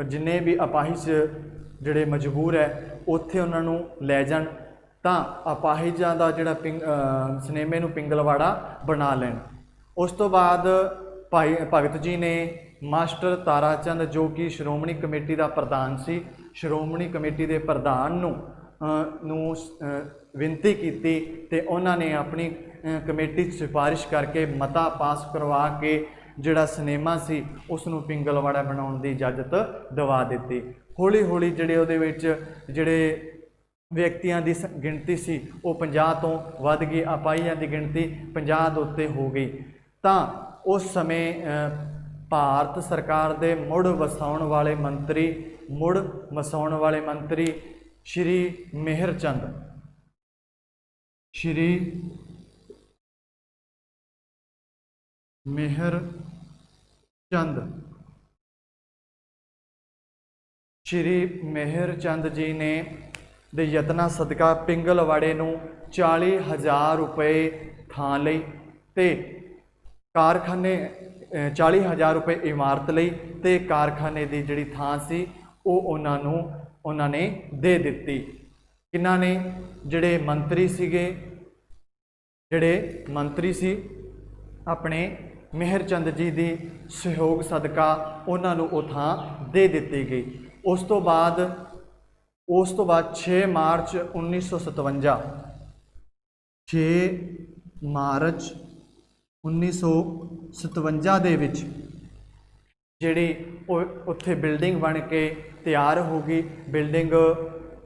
ਜਿੰਨੇ ਵੀ ਅਪਾਹਿਜ ਜਿਹੜੇ ਮਜਬੂਰ ਹੈ ਉੱਥੇ ਉਹਨਾਂ ਨੂੰ ਲੈ ਜਾਣ ਤਾਂ ਅਪਾਹਿਜਾਂ ਦਾ ਜਿਹੜਾ ਸਿਨੇਮੇ ਨੂੰ ਪਿੰਗਲਵਾੜਾ ਬਣਾ ਲੈਣ। ਉਸ ਤੋਂ ਬਾਅਦ ਭਗਤ ਜੀ ਨੇ ਮਾਸਟਰ ਤਾਰਾ ਚੰਦ ਜੋ ਕਿ ਸ਼੍ਰੋਮਣੀ ਕਮੇਟੀ ਦਾ ਪ੍ਰਧਾਨ ਸੀ, ਸ਼੍ਰੋਮਣੀ ਕਮੇਟੀ ਦੇ ਪ੍ਰਧਾਨ ਨੂੰ ਬੇਨਤੀ ਕੀਤੀ ਅਤੇ ਉਹਨਾਂ ਨੇ ਆਪਣੀ ਕਮੇਟੀ 'ਚ ਸਿਫਾਰਿਸ਼ ਕਰਕੇ ਮਤਾ ਪਾਸ ਕਰਵਾ ਕੇ ਜਿਹੜਾ ਸਿਨੇਮਾ ਸੀ ਉਸ ਨੂੰ ਪਿੰਗਲਵਾੜਾ ਬਣਾਉਣ ਦੀ ਇਜਾਜ਼ਤ ਦਿਵਾ ਦਿੱਤੀ। ਹੌਲੀ ਹੌਲੀ ਜਿਹੜੇ ਉਹਦੇ ਵਿੱਚ ਜਿਹੜੇ ਵਿਅਕਤੀਆਂ ਦੀ ਗਿਣਤੀ ਸੀ ਉਹ 50 ਤੋਂ ਵੱਧ ਗਈ, ਅਪਾਹਿਜਾਂ ਦੀ ਗਿਣਤੀ 50 ਦੇ ਉੱਤੇ ਹੋ ਗਈ। ਤਾਂ ਉਸ ਸਮੇਂ ਭਾਰਤ ਸਰਕਾਰ ਦੇ ਮੁੜ ਵਸਾਉਣ ਵਾਲੇ ਮੰਤਰੀ ਸ਼੍ਰੀ ਮੇਹਰ ਚੰਦ श्री मेहर चंद जी ने ਦੇ ਯਤਨਾਂ ਸਦਕਾ ਪਿੰਗਲਵਾੜੇ ਨੂੰ 40,000 ਰੁਪਏ ਥਾਂ ਲਈ ਤੇ ਕਾਰਖਾਨੇ 40,000 ਰੁਪਏ ਇਮਾਰਤ ਲਈ ਤੇ ਕਾਰਖਾਨੇ ਦੀ ਜਿਹੜੀ ਥਾਂ ਸੀ ਉਹ ਉਹਨਾਂ ਨੇ ਦੇ ਦਿੱਤੀ। ਕਿਹਨਾਂ ਨੇ? ਜਿਹੜੇ ਮੰਤਰੀ ਸੀ ਆਪਣੇ ਮੇਹਰ ਚੰਦ ਜੀ ਦੀ ਸਹਿਯੋਗ ਸਦਕਾ ਉਹਨਾਂ ਨੂੰ ਉਹ ਥਾਂ ਦੇ ਦਿੱਤੀ ਗਈ। ਉਸ ਤੋਂ ਬਾਅਦ 6 ਮਾਰਚ 1957 ਦੇ ਵਿੱਚ ਜਿਹੜੀ ਉੱਥੇ ਬਿਲਡਿੰਗ ਬਣ ਕੇ ਤਿਆਰ ਹੋ ਗਈ। ਬਿਲਡਿੰਗ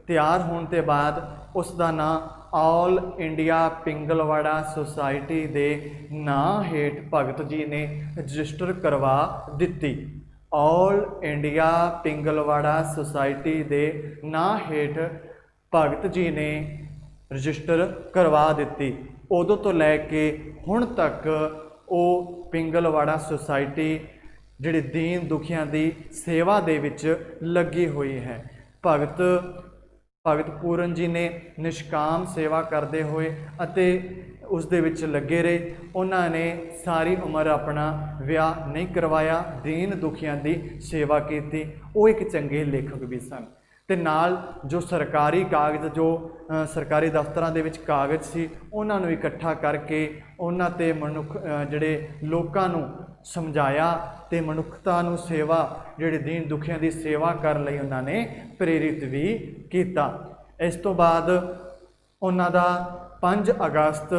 ਤਿਆਰ ਹੋਣ ਤੋਂ ਬਾਅਦ ਉਸ ਦਾ ਨਾਂ ਆਲ ਇੰਡੀਆ ਪਿੰਗਲਵਾੜਾ ਸੁਸਾਇਟੀ ਦੇ ਨਾਂ ਹੇਠ ਭਗਤ ਜੀ ਨੇ ਰਜਿਸਟਰ ਕਰਵਾ ਦਿੱਤੀ। ਆਲ ਇੰਡੀਆ ਪਿੰਗਲਵਾੜਾ ਸੁਸਾਇਟੀ ਦੇ ਨਾਂ ਹੇਠ ਭਗਤ ਜੀ ਨੇ ਰਜਿਸਟਰ ਕਰਵਾ ਦਿੱਤੀ। ਉਦੋਂ ਤੋਂ ਲੈ ਕੇ ਹੁਣ ਤੱਕ ਉਹ ਪਿੰਗਲਵਾੜਾ ਸੁਸਾਇਟੀ ਜਿਹੜੇ ਦੀਨ ਦੁਖੀਆਂ ਦੀ ਸੇਵਾ ਦੇ ਵਿੱਚ ਲੱਗੀ ਹੋਈ ਹੈ। ਭਗਤ ਪੂਰਨ ਜੀ ਨੇ ਨਿਸ਼ਕਾਮ ਸੇਵਾ ਕਰਦੇ ਹੋਏ ਅਤੇ ਉਸ ਦੇ ਵਿੱਚ ਲੱਗੇ ਰਹੇ। ਉਹਨਾਂ ਨੇ ਸਾਰੀ ਉਮਰ ਆਪਣਾ ਵਿਆਹ ਨਹੀਂ ਕਰਵਾਇਆ, ਦੀਨ ਦੁਖੀਆਂ ਦੀ ਸੇਵਾ ਕੀਤੀ। ਉਹ ਇੱਕ ਚੰਗੇ ਲੇਖਕ ਵੀ ਸਨ ਤੇ ਨਾਲ ਜੋ ਸਰਕਾਰੀ ਕਾਗਜ਼, ਜੋ ਸਰਕਾਰੀ ਦਫ਼ਤਰਾਂ ਦੇ ਵਿੱਚ ਕਾਗਜ਼ ਸੀ, ਉਹਨਾਂ ਨੂੰ ਇਕੱਠਾ ਕਰਕੇ ਉਹਨਾਂ 'ਤੇ ਜਿਹੜੇ ਲੋਕਾਂ ਨੂੰ ਸਮਝਾਇਆ ਤੇ ਮਨੁੱਖਤਾ ਨੂੰ ਸੇਵਾ, ਜਿਹੜੇ ਦੀਨ ਦੁਖੀਆਂ ਦੀ ਸੇਵਾ ਕਰਨ ਲਈ ਉਹਨਾਂ ਨੇ ਪ੍ਰੇਰਿਤ ਵੀ ਕੀਤਾ। ਇਸ ਤੋਂ ਬਾਅਦ ਉਹਨਾਂ ਦਾ 5 ਅਗਸਤ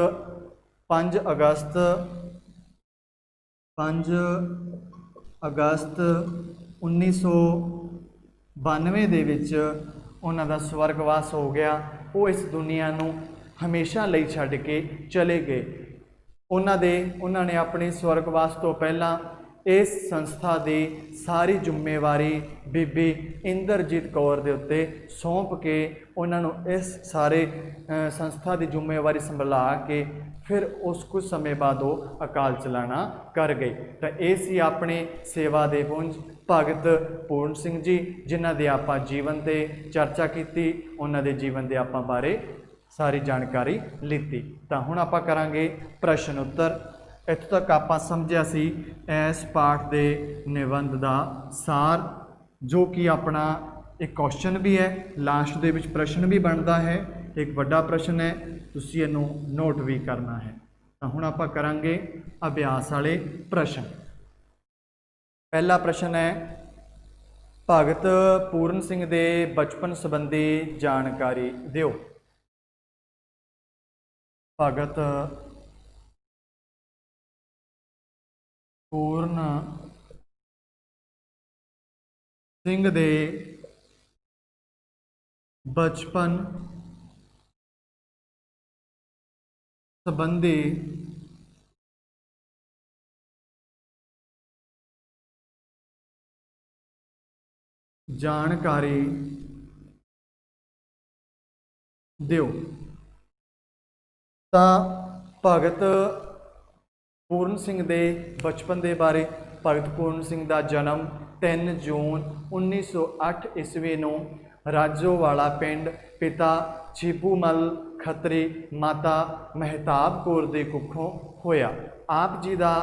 1992 ਦੇ ਵਿੱਚ ਉਹਨਾਂ ਦਾ ਸਵਰਗਵਾਸ ਹੋ ਗਿਆ। ਉਹ ਇਸ ਦੁਨੀਆ ਨੂੰ ਹਮੇਸ਼ਾ ਲਈ ਛੱਡ ਕੇ ਚਲੇ ਗਏ। ਉਹਨਾਂ ਨੇ ਆਪਣੀ ਸਵਰਗਵਾਸ ਤੋਂ ਪਹਿਲਾਂ ਇਸ ਸੰਸਥਾ ਦੀ ਸਾਰੀ ਜ਼ਿੰਮੇਵਾਰੀ ਬੀਬੀ ਇੰਦਰਜੀਤ ਕੌਰ ਦੇ ਉੱਤੇ ਸੌਂਪ ਕੇ ਉਹਨਾਂ ਨੂੰ ਇਸ ਸਾਰੇ ਸੰਸਥਾ ਦੀ ਜ਼ਿੰਮੇਵਾਰੀ ਸੰਭਾਲ ਕੇ ਫਿਰ ਉਸ ਕੁਝ ਸਮੇਂ ਬਾਅਦ ਉਹ ਅਕਾਲ ਚਲਾਣਾ ਕਰ ਗਏ। ਤਾਂ ਇਹ ਸੀ ਆਪਣੇ ਸੇਵਾ ਦੇ ਪੁੰਜ ਭਗਤ ਪੂਰਨ ਸਿੰਘ ਜੀ, ਜਿਨ੍ਹਾਂ ਦੇ ਆਪਾਂ ਜੀਵਨ 'ਤੇ ਚਰਚਾ ਕੀਤੀ, ਉਹਨਾਂ ਦੇ ਜੀਵਨ ਦੇ ਆਪਾਂ ਬਾਰੇ ਸਾਰੀ ਜਾਣਕਾਰੀ ਲਿੱਤੀ। ਤਾਂ ਹੁਣ ਆਪਾਂ ਕਰਾਂਗੇ ਪ੍ਰਸ਼ਨ ਉੱਤਰ। ਇੱਥੋਂ ਤੱਕ ਆਪਾਂ ਸਮਝਿਆ ਸੀ ਇਸ ਪਾਠ ਦੇ ਨਿਬੰਧ ਦਾ ਸਾਰ, ਜੋ ਕਿ ਆਪਣਾ ਇੱਕ ਕੁਐਸਚਨ ਵੀ ਹੈ, ਲਾਸਟ ਦੇ ਵਿੱਚ ਪ੍ਰਸ਼ਨ ਵੀ ਬਣਦਾ ਹੈ, ਇੱਕ ਵੱਡਾ ਪ੍ਰਸ਼ਨ ਹੈ, ਤੁਸੀਂ ਇਹਨੂੰ ਨੋਟ ਵੀ ਕਰਨਾ ਹੈ। ਤਾਂ ਹੁਣ ਆਪਾਂ ਕਰਾਂਗੇ ਅਭਿਆਸ ਵਾਲੇ ਪ੍ਰਸ਼ਨ। ਪਹਿਲਾ ਪ੍ਰਸ਼ਨ ਹੈ, ਭਗਤ ਪੂਰਨ ਸਿੰਘ ਦੇ ਬਚਪਨ ਸੰਬੰਧੀ ਜਾਣਕਾਰੀ ਦਿਓ। ਭਗਤ ਪੂਰਨ ਸਿੰਘ ਦੇ ਬਚਪਨ ਸੰਬੰਧੀ ਜਾਣਕਾਰੀ ਦਿਓ। ਤਾਂ ਭਗਤ ਪੂਰਨ ਸਿੰਘ ਦੇ ਬਚਪਨ ਦੇ ਬਾਰੇ, ਭਗਤ ਪੂਰਨ ਸਿੰਘ ਦਾ ਜਨਮ 3 ਜੂਨ 1908 ਈਸਵੀ ਨੂੰ ਰਾਜੋਵਾਲਾ ਪਿੰਡ, ਪਿਤਾ ਛਿਪੂਮਲ ਖੱਤਰੀ, ਮਾਤਾ ਮਹਿਤਾਬ ਕੌਰ ਦੇ ਕੁੱਖੋਂ ਹੋਇਆ। ਆਪ ਜੀ ਦਾ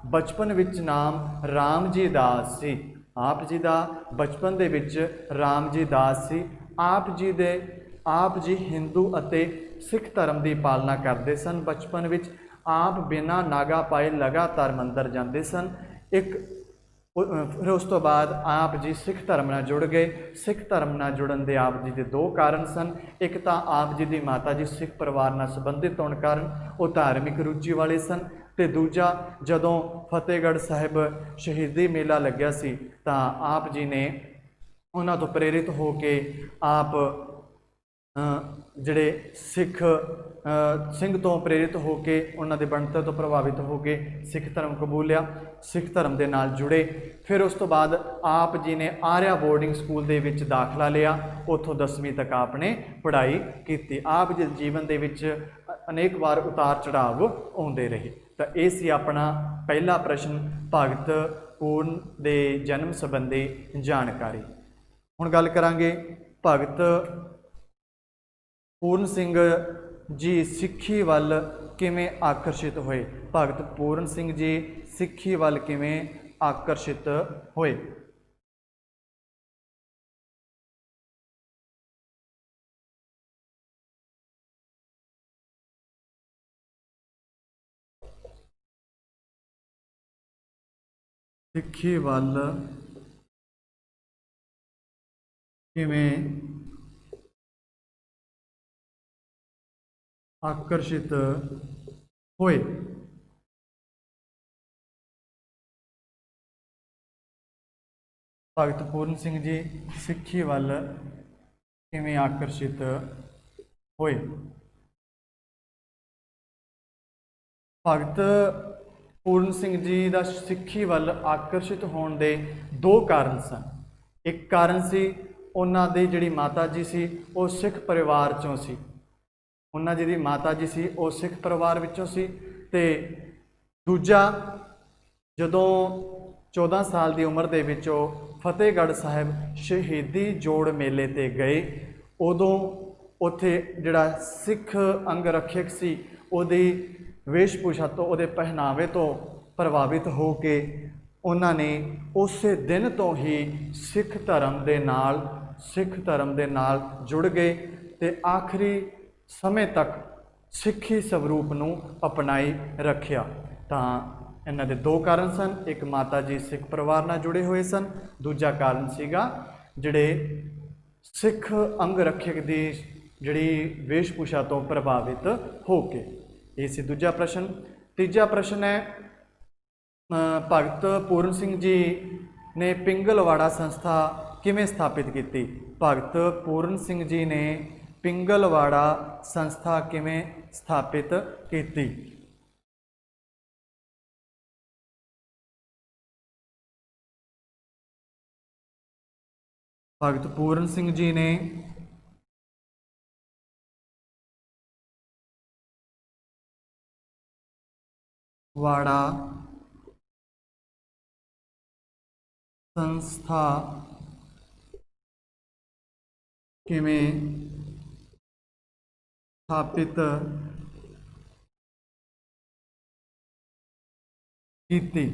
ਬਚਪਨ ਵਿੱਚ ਨਾਮ ਰਾਮ ਜੀ ਦਾਸ ਸੀ। ਆਪ ਜੀ ਦਾ ਬਚਪਨ ਦੇ ਵਿੱਚ ਰਾਮ ਜੀ ਦਾਸ ਸੀ। ਆਪ ਜੀ ਹਿੰਦੂ ਅਤੇ ਸਿੱਖ ਧਰਮ ਦੀ ਪਾਲਣਾ ਕਰਦੇ ਸਨ। ਬਚਪਨ ਵਿੱਚ ਆਪ ਬਿਨਾਂ ਨਾਗਾ ਪਾਏ ਲਗਾਤਾਰ ਮੰਦਰ ਜਾਂਦੇ ਸਨ। ਫਿਰ ਉਸ ਤੋਂ ਬਾਅਦ ਆਪ ਜੀ ਸਿੱਖ ਧਰਮ ਨਾਲ ਜੁੜ ਗਏ। ਸਿੱਖ ਧਰਮ ਨਾਲ ਜੁੜਨ ਦੇ ਆਪ ਜੀ ਦੇ 2 ਕਾਰਨ ਸਨ। ਇੱਕ ਤਾਂ ਆਪ ਜੀ ਦੀ ਮਾਤਾ ਜੀ ਸਿੱਖ ਪਰਿਵਾਰ ਨਾਲ ਸੰਬੰਧਿਤ ਹੋਣ ਕਾਰਨ ਉਹ ਧਾਰਮਿਕ ਰੁਚੀ ਵਾਲੇ ਸਨ, ਤੇ ਦੂਜਾ, ਜਦੋਂ ਫਤਿਹਗੜ੍ਹ ਸਾਹਿਬ ਸ਼ਹੀਦੀ ਮੇਲਾ ਲੱਗਿਆ ਸੀ ਤਾਂ ਆਪ ਜੀ ਨੇ ਉਹਨਾਂ ਤੋਂ ਪ੍ਰੇਰਿਤ ਹੋ ਕੇ ਆਪ ਜਿਹੜੇ ਸਿੰਘ ਤੋਂ ਪ੍ਰੇਰਿਤ ਹੋ ਕੇ, ਉਹਨਾਂ ਦੇ ਬਣਤਰ ਤੋਂ ਪ੍ਰਭਾਵਿਤ ਹੋ ਕੇ ਸਿੱਖ ਧਰਮ ਕਬੂਲਿਆ, ਸਿੱਖ ਧਰਮ ਦੇ ਨਾਲ ਜੁੜੇ। ਫਿਰ ਉਸ ਤੋਂ ਬਾਅਦ ਆਪ ਜੀ ਨੇ ਆਰਿਆ ਬੋਰਡਿੰਗ ਸਕੂਲ ਦੇ ਵਿੱਚ ਦਾਖਲਾ ਲਿਆ। ਉੱਥੋਂ 10ਵੀਂ ਤੱਕ ਆਪ ਨੇ ਪੜ੍ਹਾਈ ਕੀਤੀ। ਆਪ ਜੀ ਦੇ ਜੀਵਨ ਦੇ ਵਿੱਚ ਅਨੇਕ ਵਾਰ ਉਤਾਰ ਚੜਾਵ ਆਉਂਦੇ ਰਹੇ। ਤਾਂ ਇਹ ਸੀ ਆਪਣਾ ਪਹਿਲਾ ਪ੍ਰਸ਼ਨ, ਭਗਤ ਪੂਰਨ ਦੇ ਜਨਮ ਸੰਬੰਧੀ ਜਾਣਕਾਰੀ। हुण गल करांगे भगत पूर्ण सिंह जी सिੱਖੀ ਵੱਲ किवें आकर्षित होए। भगत पूर्ण सिंह जी सिੱਖੀ ਵੱਲ किवें आकर्षित होए। सिੱਖੀ ਵੱਲ किवें आकर्षित होए। भगत पूर्ण सिंह जी सिੱਖੀ ਵੱਲ किवें आकर्षित होए। भगत पूर्ण सिंह जी का सिੱਖੀ ਵੱਲ आकर्षित होने के दो कारण सन। एक कारण सी उन्हां दी जिहड़ी माता जी सी वो सिख परिवार चों सी। उन्हां जी दी माता जी सी वो सिख परिवार विचों सी। ते दूजा जदों 14 साल की उम्र दे विचों फतेहगढ़ साहिब शहीदी जोड़ मेले ते गए, उदों उत्थे जिहड़ा सिख अंग रक्षक सी उहदी वेशभूषा तो उहदे पहनावे तो प्रभावित हो के उन्हां ने उस दिन तो ही सिख धर्म दे नाल जुड़ गए ते आखिरी समय तक सिੱਖੀ स्वरूप नूं अपनाई रखिया। तां इन्हां दे दो कारण सन। एक माता जी सिख परिवार नाल जुड़े हुए सन, दूजा कारण सीगा जिहड़े सिख अंग रक्षक दी जिहड़ी वेशभूषा तो प्रभावित हो के। ये सी दूजा प्रश्न। तीजा प्रश्न है भगत पूर्ण सिंह जी ने पिंगलवाड़ा संस्था किवें स्थापित की। भगत पूर्ण सिंह जी ने पिंगलवाड़ा संस्था किवें स्थापित की। भगत पूर्ण सिंह जी ने वाड़ा संस्था किवें स्थापित की।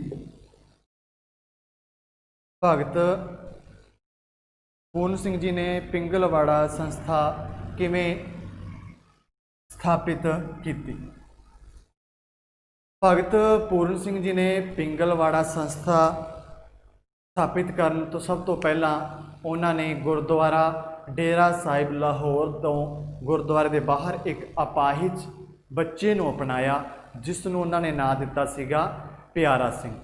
भगत पूर्ण सिंह जी ने पिंगलवाड़ा संस्था किवें स्थापित की। भगत पूर्ण सिंह जी ने पिंगलवाड़ा संस्था स्थापित करने तो सब तो पहला उन्होंने गुरुद्वारा डेरा साहिब लाहौर तो गुरुद्वारे के बाहर एक अपाहिज बच्चे नूं अपनाया जिसनों उन्होंने नाम दिता सीगा प्यारा सिंह।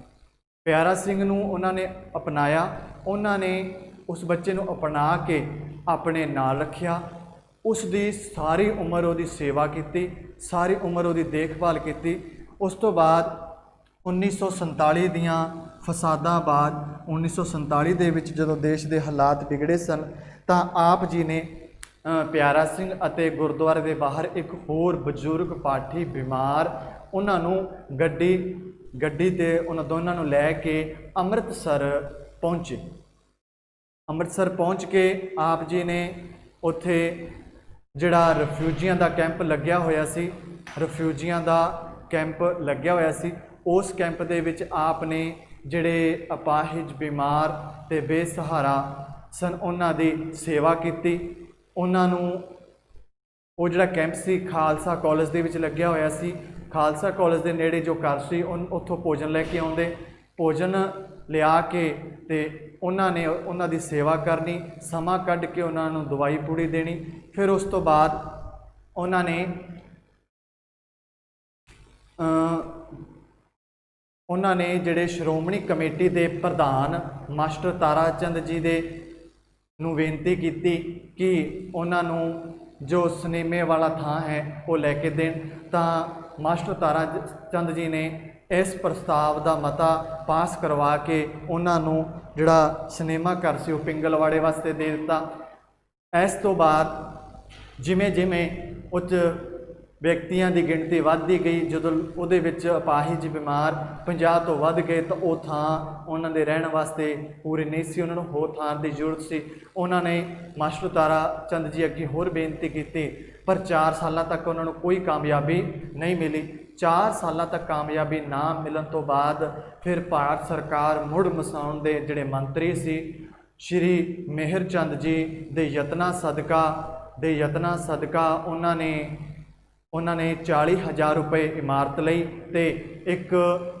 प्यारा सिंह नूं उन्होंने अपनाया। उन्होंने उस बच्चे नूं अपना के अपने नाल रखिया। उसकी सारी उम्र उसकी सेवा की, सारी उम्र उसकी देखभाल की। उस तो बाद 1947 दियां फसादां बाद 1947 दे विच जदों देश के हालात बिगड़े सन तां आप जी ने प्यारा सिंह अते गुरुद्वारे के बाहर एक होर बजुर्ग पाठी बीमार उन्होंने गड्डी ते उन्होंने दोनों नूं लैके अमृतसर पहुँचे। अमृतसर पहुँच के आप जी ने उत्थे जिहड़ा रिफ्यूजियां का कैंप लग्या होया सी, रिफ्यूजियां का कैंप लग्या होया सी, उस कैंप दे विच आपने जिहड़े अपाहिज बीमार ते बेसहारा सन उन्हां दी सेवा की। उन्होंने वो जिहड़ा कैंप सी खालसा कॉलेज दे विच लग्या होया सी। खालसा कॉलेज के नेड़े जो घर सी उत्थों भोजन लैके आउंदे, भोजन लिया के ते उन्होंने उन्हां दी सेवा करनी, समा कढ़ के उन्होंने दवाई पूड़ी देनी। फिर उस तो बाद उन्होंने उन्होंने जिहड़े श्रोमणी कमेटी के प्रधान मास्टर तारा चंद जी दे नूं बेनती की कि उन्होंने जो सिनेमे वाला थां है वो लैके देन। तां मास्टर तारा चंद जी ने इस प्रस्ताव का मता पास करवा के उन्होंने जिहड़ा सिनेमा घर से पिंगलवाड़े वास्ते दे दिता। इस तो बाद जिमें जिमें उच ਵਿਅਕਤੀਆਂ ਦੀ ਗਿਣਤੀ ਵੱਧਦੀ ਗਈ। ਜਦੋਂ ਉਹਦੇ ਵਿੱਚ ਅਪਾਹਿਜ ਬਿਮਾਰ 50 ਤੋਂ ਵੱਧ ਗਏ ਤਾਂ ਉਹ ਥਾਂ ਉਹਨਾਂ ਦੇ ਰਹਿਣ ਵਾਸਤੇ ਪੂਰੀ ਨਹੀਂ ਸੀ, ਉਹਨਾਂ ਨੂੰ ਹੋਰ ਥਾਂ ਦੀ ਜ਼ਰੂਰਤ ਸੀ। ਉਹਨਾਂ ਨੇ ਮਾਸਟਰ ਤਾਰਾ ਚੰਦ ਜੀ ਅੱਗੇ ਹੋਰ ਬੇਨਤੀ ਕੀਤੀ, ਪਰ 4 ਸਾਲਾਂ ਤੱਕ ਉਹਨਾਂ ਨੂੰ ਕੋਈ ਕਾਮਯਾਬੀ ਨਹੀਂ ਮਿਲੀ। 4 ਸਾਲਾਂ ਤੱਕ ਕਾਮਯਾਬੀ ਨਾ ਮਿਲਣ ਤੋਂ ਬਾਅਦ ਫਿਰ ਭਾਰਤ ਸਰਕਾਰ ਮੁੜ ਵਸਾਉਣ ਦੇ ਜਿਹੜੇ ਮੰਤਰੀ ਸੀ ਸ਼੍ਰੀ ਮੇਹਰ ਚੰਦ ਜੀ ਦੇ ਯਤਨਾਂ ਸਦਕਾ ਉਹਨਾਂ ਨੇ 40,000 ਰੁਪਏ ਇਮਾਰਤ ਲਈ ਤੇ ਇੱਕ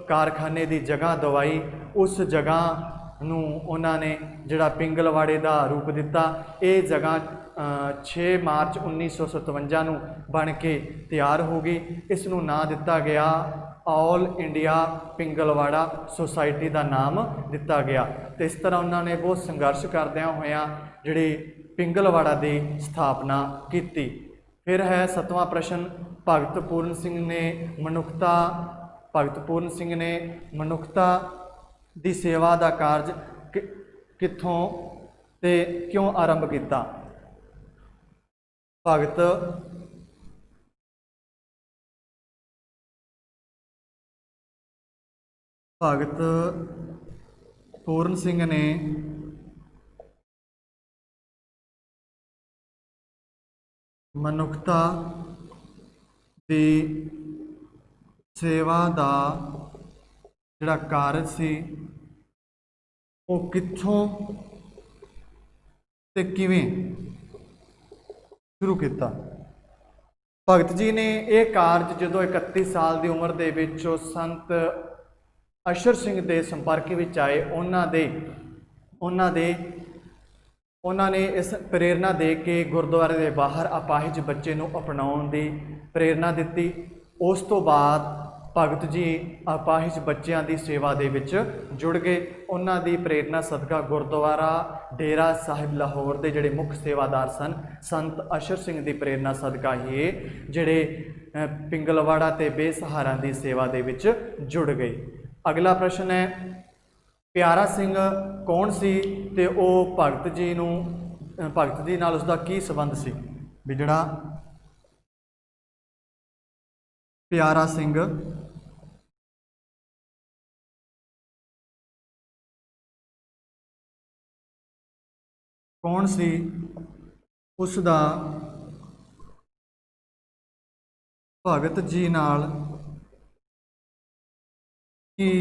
ਕਾਰਖਾਨੇ ਦੀ ਜਗ੍ਹਾ ਦਵਾਈ। ਉਸ ਜਗ੍ਹਾ ਨੂੰ ਉਹਨਾਂ ਨੇ ਜਿਹੜਾ ਪਿੰਗਲਵਾੜੇ ਦਾ ਰੂਪ ਦਿੱਤਾ। ਇਹ ਜਗ੍ਹਾ 6 ਮਾਰਚ 1957 ਨੂੰ ਬਣ ਕੇ ਤਿਆਰ ਹੋ ਗਈ। ਇਸ ਨੂੰ ਨਾਂ ਦਿੱਤਾ ਗਿਆ ਆਲ ਇੰਡੀਆ ਪਿੰਗਲਵਾੜਾ ਸੁਸਾਇਟੀ ਦਾ ਨਾਮ ਦਿੱਤਾ ਗਿਆ। ਤੇ ਇਸ ਤਰ੍ਹਾਂ ਉਹਨਾਂ ਨੇ ਬਹੁਤ ਸੰਘਰਸ਼ ਕਰਦਿਆਂ ਹੋਇਆਂ ਜਿਹੜੀ ਪਿੰਗਲਵਾੜਾ ਦੀ ਸਥਾਪਨਾ ਕੀਤੀ। ਫਿਰ ਹੈ 7ਵਾਂ ਪ੍ਰਸ਼ਨ, ਭਗਤ ਪੂਰਨ ਸਿੰਘ ਨੇ ਮਨੁੱਖਤਾ ਦੀ ਸੇਵਾ ਦਾ ਕਾਰਜ ਕਿੱਥੋਂ ਤੇ ਕਿਉਂ ਆਰੰਭ ਕੀਤਾ? ਭਗਤ ਪੂਰਨ ਸਿੰਘ ਨੇ ਮਨੁੱਖਤਾ ਦੀ ਸੇਵਾ ਦਾ ਜਿਹੜਾ ਕਾਰਜ ਸੀ ਉਹ ਕਿੱਥੋਂ ਤੇ ਕਿਵੇਂ ਸ਼ੁਰੂ ਕੀਤਾ? ਭਗਤ ਜੀ ਨੇ ਇਹ ਕਾਰਜ ਜਦੋਂ 31 ਸਾਲ ਦੀ ਉਮਰ ਦੇ ਵਿੱਚ ਉਹ ਸੰਤ ਅਸ਼ਰ ਸਿੰਘ ਦੇ ਸੰਪਰਕ ਵਿੱਚ ਆਏ, ਉਹਨਾਂ ਨੇ ਇਸ ਪ੍ਰੇਰਨਾ ਦੇ ਕੇ ਗੁਰਦੁਆਰੇ ਦੇ ਬਾਹਰ ਅਪਾਹਿਜ ਬੱਚੇ ਨੂੰ ਅਪਣਾਉਣ ਦੀ ਪ੍ਰੇਰਨਾ ਦਿੱਤੀ। ਉਸ ਤੋਂ ਬਾਅਦ ਭਗਤ ਜੀ ਅਪਾਹਿਜ ਬੱਚਿਆਂ ਦੀ ਸੇਵਾ ਦੇ ਵਿੱਚ ਜੁੜ ਗਏ। ਉਹਨਾਂ ਦੀ ਪ੍ਰੇਰਨਾ ਸਦਕਾ ਗੁਰਦੁਆਰਾ ਡੇਰਾ ਸਾਹਿਬ ਲਾਹੌਰ ਦੇ ਜਿਹੜੇ ਮੁੱਖ ਸੇਵਾਦਾਰ ਸਨ ਸੰਤ ਅਸ਼ਰ ਸਿੰਘ ਦੀ ਪ੍ਰੇਰਨਾ ਸਦਕਾ ਹੀ ਇਹ ਜਿਹੜੇ ਪਿੰਗਲਵਾੜਾ ਤੇ ਬੇਸਹਾਰਾ ਦੀ ਸੇਵਾ ਦੇ ਵਿੱਚ ਜੁੜ ਗਏ। ਅਗਲਾ ਪ੍ਰਸ਼ਨ ਹੈ, ਪਿਆਰਾ ਸਿੰਘ ਕੌਣ ਸੀ ਤੇ ਉਹ ਭਗਤ ਜੀ ਨਾਲ ਉਸਦਾ ਕੀ ਸੰਬੰਧ ਸੀ? ਵੀ ਜਿਹੜਾ ਪਿਆਰਾ ਸਿੰਘ ਕੌਣ ਸੀ, ਉਸ ਦਾ ਭਗਤ ਜੀ ਨਾਲ ਕੀ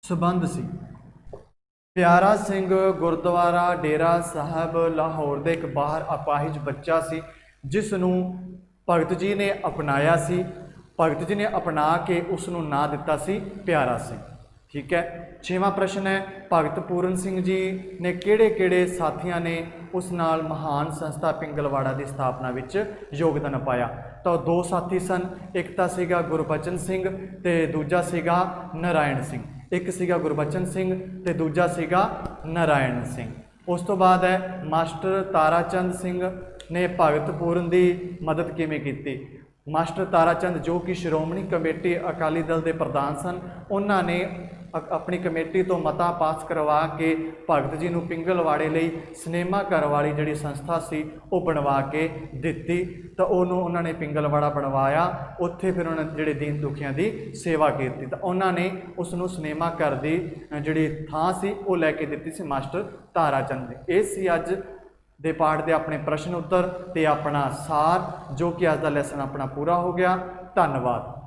ਸੰਬੰਧ ਸੀ? ਪਿਆਰਾ ਸਿੰਘ ਗੁਰਦੁਆਰਾ ਡੇਰਾ ਸਾਹਿਬ ਲਾਹੌਰ ਦੇ ਇੱਕ ਬਾਹਰ ਅਪਾਹਿਜ ਬੱਚਾ ਸੀ ਜਿਸ ਨੂੰ ਭਗਤ ਜੀ ਨੇ ਅਪਣਾਇਆ ਸੀ। ਭਗਤ ਜੀ ਨੇ ਅਪਣਾ ਕੇ ਉਸ ਨੂੰ ਨਾਂ ਦਿੱਤਾ ਸੀ ਪਿਆਰਾ ਸਿੰਘ। ਠੀਕ ਹੈ। 6ਵਾਂ ਪ੍ਰਸ਼ਨ ਹੈ, ਭਗਤ ਪੂਰਨ ਸਿੰਘ ਜੀ ਨੇ ਕਿਹੜੇ ਸਾਥੀਆਂ ਨੇ ਉਸ ਨਾਲ ਮਹਾਨ ਸੰਸਥਾ ਪਿੰਗਲਵਾੜਾ ਦੀ ਸਥਾਪਨਾ ਵਿੱਚ ਯੋਗਦਾਨ ਪਾਇਆ? ਤਾਂ 2 ਸਾਥੀ ਸਨ, ਇੱਕ ਤਾਂ ਸੀਗਾ ਗੁਰਬਚਨ ਸਿੰਘ ਤੇ ਦੂਜਾ ਸੀਗਾ ਨਾਰਾਇਣ ਸਿੰਘ। ਇੱਕ ਸੀਗਾ ਗੁਰਬਚਨ ਸਿੰਘ ਤੇ ਦੂਜਾ ਸੀਗਾ ਨਾਰਾਇਣ ਸਿੰਘ। ਉਸ ਤੋਂ ਬਾਅਦ ਹੈ ਮਾਸਟਰ ਤਾਰਾ ਚੰਦ ਸਿੰਘ ਨੇ ਭਗਤ ਪੂਰਨ ਦੀ ਮਦਦ ਕਿਵੇਂ ਕੀਤੀ? ਮਾਸਟਰ ਤਾਰਾ ਚੰਦ ਜੋ ਕਿ ਸ਼੍ਰੋਮਣੀ ਕਮੇਟੀ ਅਕਾਲੀ ਦਲ ਦੇ ਪ੍ਰਧਾਨ ਸਨ, ਉਹਨਾਂ ਨੇ ਆਪਣੀ ਕਮੇਟੀ ਤੋਂ ਮਤਾ ਪਾਸ ਕਰਵਾ ਕੇ ਭਗਤ ਜੀ ਨੂੰ ਪਿੰਗਲਵਾੜੇ ਲਈ ਸਿਨੇਮਾ ਘਰ ਵਾਲੀ ਜਿਹੜੀ ਸੰਸਥਾ ਸੀ ਉਹ ਬਣਵਾ ਕੇ ਦਿੱਤੀ। ਤਾਂ ਉਹਨਾਂ ਨੇ ਪਿੰਗਲਵਾੜਾ ਬਣਵਾਇਆ। ਉੱਥੇ ਫਿਰ ਉਹਨਾਂ ਜਿਹੜੇ ਦੀਨ ਦੁਖੀਆਂ ਦੀ ਸੇਵਾ ਕੀਤੀ ਤਾਂ ਉਹਨਾਂ ਨੇ ਉਸ ਨੂੰ ਸਿਨੇਮਾ ਘਰ ਦੀ ਜਿਹੜੀ ਥਾਂ ਸੀ ਉਹ ਲੈ ਕੇ ਦਿੱਤੀ ਸੀ ਮਾਸਟਰ ਤਾਰਾ ਚੰਦ ਨੇ। ਇਹ ਸੀ ਅੱਜ ਦੇ ਪਾਠ ਦੇ ਆਪਣੇ ਪ੍ਰਸ਼ਨ ਉੱਤਰ ਤੇ ਆਪਣਾ ਸਾਰ, ਜੋ ਕਿ ਅੱਜ ਦਾ ਲੈਸਨ ਆਪਣਾ ਪੂਰਾ ਹੋ ਗਿਆ। ਧੰਨਵਾਦ।